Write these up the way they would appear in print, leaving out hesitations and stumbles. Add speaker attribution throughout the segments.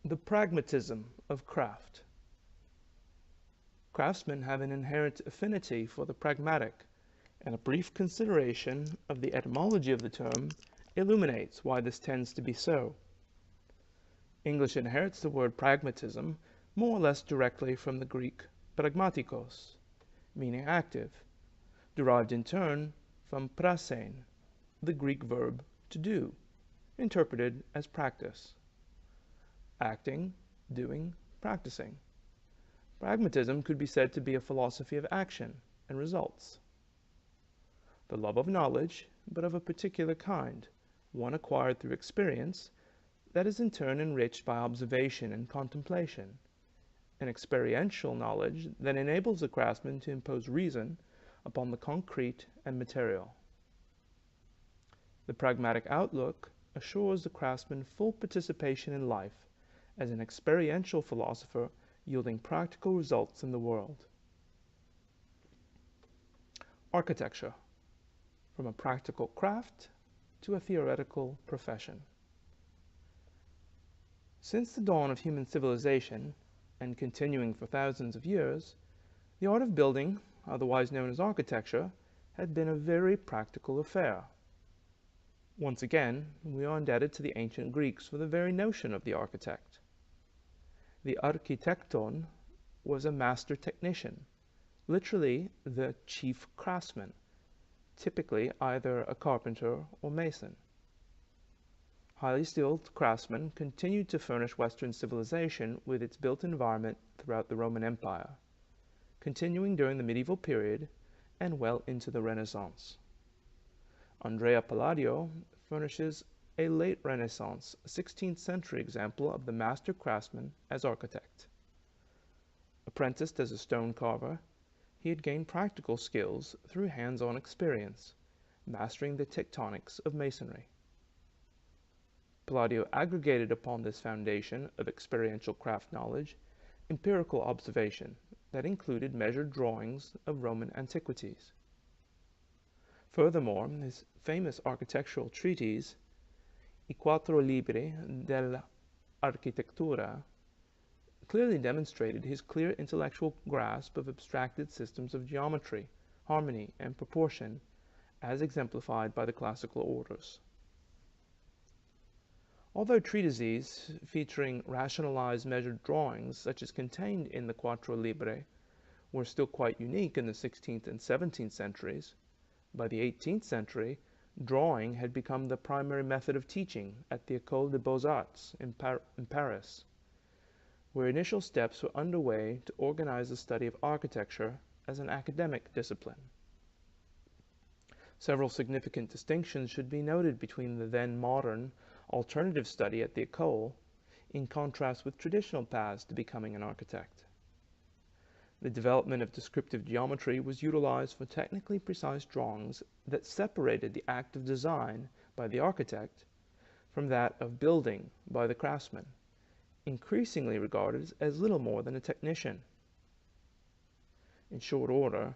Speaker 1: The pragmatism of craft. Craftsmen have an inherent affinity for the pragmatic, and a brief consideration of the etymology of the term illuminates why this tends to be so. English inherits the word pragmatism more or less directly from the Greek pragmatikos, meaning active, derived in turn from prasein, the Greek verb to do, interpreted as practice. Acting, doing, practicing. Pragmatism could be said to be a philosophy of action and results. The love of knowledge, but of a particular kind, one acquired through experience, that is in turn enriched by observation and contemplation, an experiential knowledge that enables the craftsman to impose reason upon the concrete and material. The pragmatic outlook assures the craftsman full participation in life as an experiential philosopher yielding practical results in the world. Architecture, from a practical craft to a theoretical profession. Since the dawn of human civilization, and continuing for thousands of years, the art of building, otherwise known as architecture, had been a very practical affair. Once again, we are indebted to the ancient Greeks for the very notion of the architect. The architekton was a master technician, literally the chief craftsman, typically either a carpenter or mason. Highly skilled craftsmen continued to furnish Western civilization with its built environment throughout the Roman Empire, continuing during the medieval period and well into the Renaissance. Andrea Palladio furnishes a late Renaissance 16th century example of the master craftsman as architect. Apprenticed as a stone carver, he had gained practical skills through hands-on experience, mastering the tectonics of masonry. Palladio aggregated upon this foundation of experiential craft knowledge empirical observation that included measured drawings of Roman antiquities. Furthermore, his famous architectural treatise, I Quattro Libri dell'Architettura, clearly demonstrated his clear intellectual grasp of abstracted systems of geometry, harmony, and proportion, as exemplified by the classical orders. Although treatises featuring rationalized measured drawings, such as contained in the Quattro Libri, were still quite unique in the 16th and 17th centuries, by the 18th century, drawing had become the primary method of teaching at the École des Beaux-Arts in Paris, where initial steps were underway to organize the study of architecture as an academic discipline. Several significant distinctions should be noted between the then modern alternative study at the École, in contrast with traditional paths to becoming an architect. The development of descriptive geometry was utilized for technically precise drawings that separated the act of design by the architect from that of building by the craftsman, increasingly regarded as little more than a technician. In short order,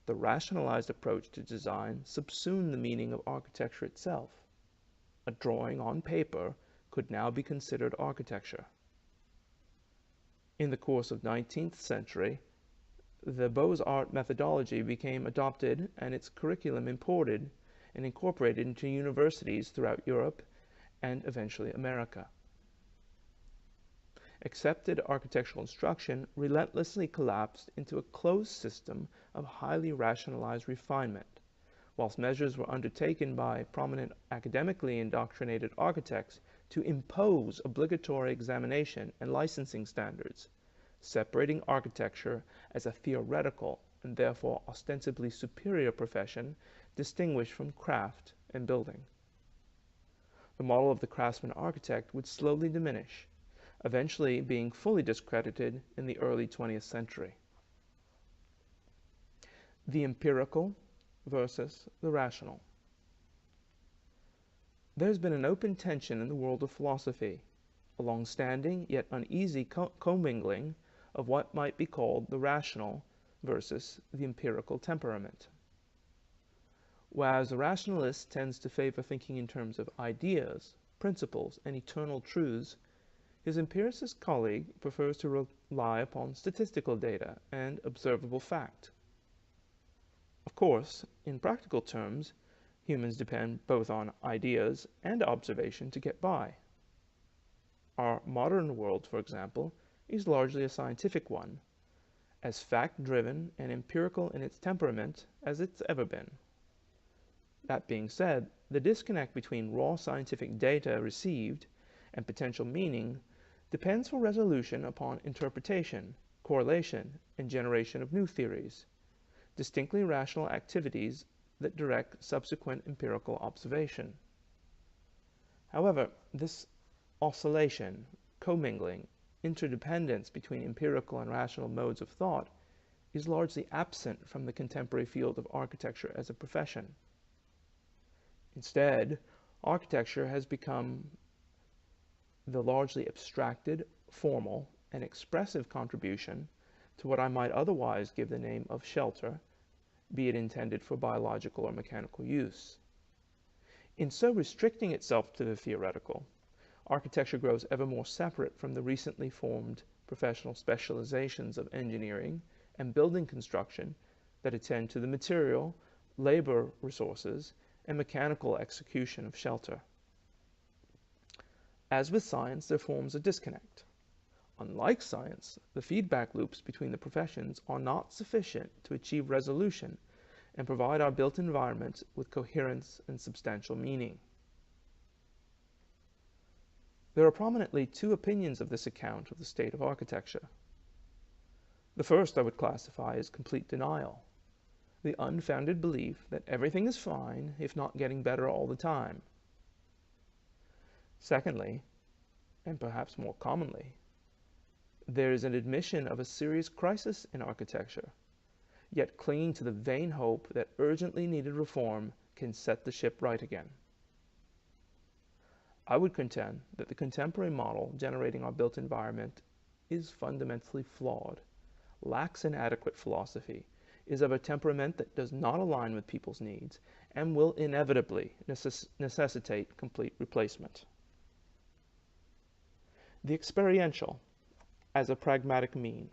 Speaker 1: the rationalized approach to design subsumed the meaning of architecture itself. A drawing on paper could now be considered architecture. In the course of the 19th century, the Beaux-Arts methodology became adopted and its curriculum imported and incorporated into universities throughout Europe and eventually America. Accepted architectural instruction relentlessly collapsed into a closed system of highly rationalized refinement, whilst measures were undertaken by prominent academically indoctrinated architects to impose obligatory examination and licensing standards, separating architecture as a theoretical and therefore ostensibly superior profession distinguished from craft and building. The model of the craftsman architect would slowly diminish, eventually being fully discredited in the early 20th century. The empirical versus the rational. There has been an open tension in the world of philosophy, a long-standing yet uneasy commingling of what might be called the rational versus the empirical temperament. Whereas the rationalist tends to favor thinking in terms of ideas, principles, and eternal truths, his empiricist colleague prefers to rely upon statistical data and observable fact. Of course, in practical terms, humans depend both on ideas and observation to get by. Our modern world, for example, is largely a scientific one, as fact-driven and empirical in its temperament as it's ever been. That being said, the disconnect between raw scientific data received and potential meaning depends for resolution upon interpretation, correlation, and generation of new theories, distinctly rational activities that direct subsequent empirical observation. However, this oscillation, commingling, interdependence between empirical and rational modes of thought is largely absent from the contemporary field of architecture as a profession. Instead, architecture has become the largely abstracted, formal, and expressive contribution to what I might otherwise give the name of shelter, be it intended for biological or mechanical use. In so restricting itself to the theoretical, architecture grows ever more separate from the recently formed professional specializations of engineering and building construction that attend to the material, labor resources, and mechanical execution of shelter. As with science, there forms a disconnect. Unlike science, the feedback loops between the professions are not sufficient to achieve resolution and provide our built environment with coherence and substantial meaning. There are prominently two opinions of this account of the state of architecture. The first I would classify as complete denial, the unfounded belief that everything is fine, if not getting better all the time. Secondly, and perhaps more commonly, there is an admission of a serious crisis in architecture, yet clinging to the vain hope that urgently needed reform can set the ship right again. I would contend that the contemporary model generating our built environment is fundamentally flawed, lacks an adequate philosophy, is of a temperament that does not align with people's needs, and will inevitably necessitate complete replacement. The experiential as a pragmatic mean.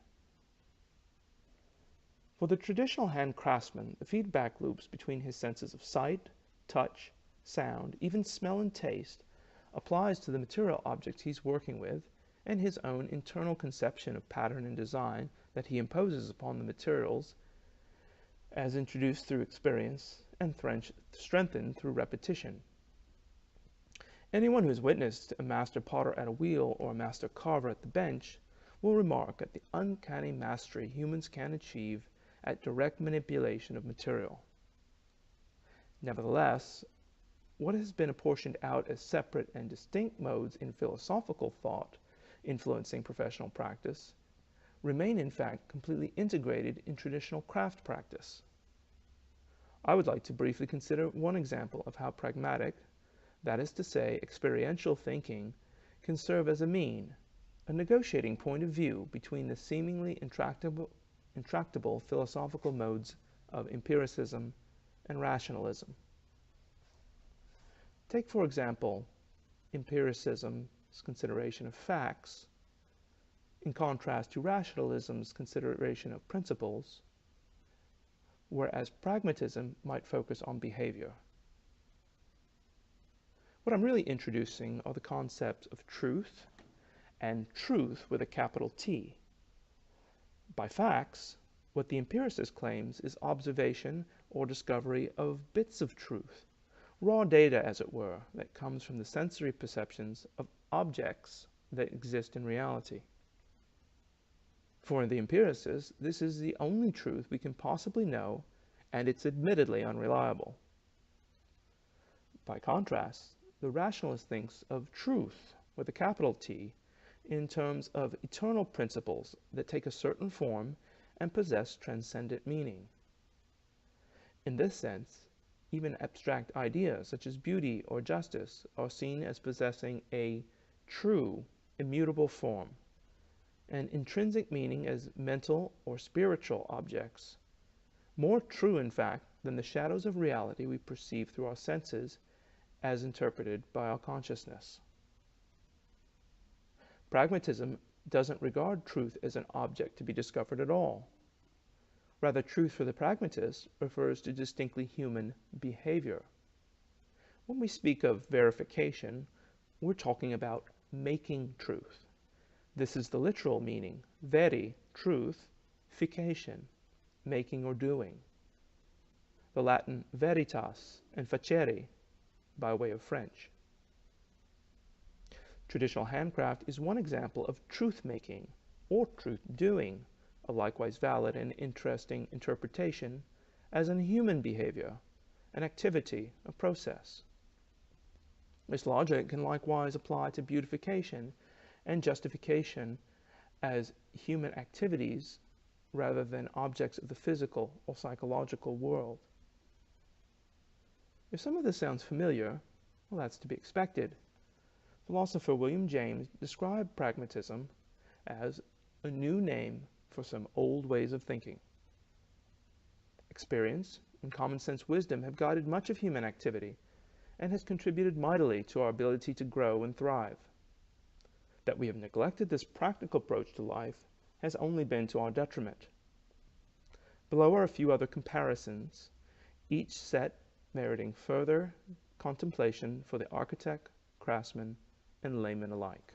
Speaker 1: For the traditional hand craftsman, the feedback loops between his senses of sight, touch, sound, even smell and taste applies to the material objects he's working with and his own internal conception of pattern and design that he imposes upon the materials as introduced through experience and strengthened through repetition. Anyone who's witnessed a master potter at a wheel or a master carver at the bench will remark at the uncanny mastery humans can achieve at direct manipulation of material. Nevertheless, what has been apportioned out as separate and distinct modes in philosophical thought influencing professional practice remain in fact completely integrated in traditional craft practice. I would like to briefly consider one example of how pragmatic, that is to say, experiential thinking, can serve as a mean, a negotiating point of view between the seemingly intractable philosophical modes of empiricism and rationalism. Take, for example, empiricism's consideration of facts, in contrast to rationalism's consideration of principles, whereas pragmatism might focus on behavior. What I'm really introducing are the concepts of truth and truth with a capital T. By facts, what the empiricist claims is observation or discovery of bits of truth, raw data, as it were, that comes from the sensory perceptions of objects that exist in reality. For the empiricist, this is the only truth we can possibly know, and it's admittedly unreliable. By contrast, the rationalist thinks of truth with a capital T in terms of eternal principles that take a certain form and possess transcendent meaning. In this sense, even abstract ideas such as beauty or justice are seen as possessing a true, immutable form, and intrinsic meaning as mental or spiritual objects, more true in fact than the shadows of reality we perceive through our senses as interpreted by our consciousness. Pragmatism doesn't regard truth as an object to be discovered at all. Rather, truth for the pragmatist refers to distinctly human behavior. When we speak of verification, we're talking about making truth. This is the literal meaning, veri, truth, fication, making or doing. The Latin veritas and facere, by way of French. Traditional handcraft is one example of truth-making or truth-doing, a likewise valid and interesting interpretation as in human behavior, an activity, a process. This logic can likewise apply to beautification and justification as human activities rather than objects of the physical or psychological world. If some of this sounds familiar, well, that's to be expected. Philosopher William James described pragmatism as a new name for some old ways of thinking. Experience and common sense wisdom have guided much of human activity and has contributed mightily to our ability to grow and thrive. That we have neglected this practical approach to life has only been to our detriment. Below are a few other comparisons, each set meriting further contemplation for the architect, craftsman, and layman alike.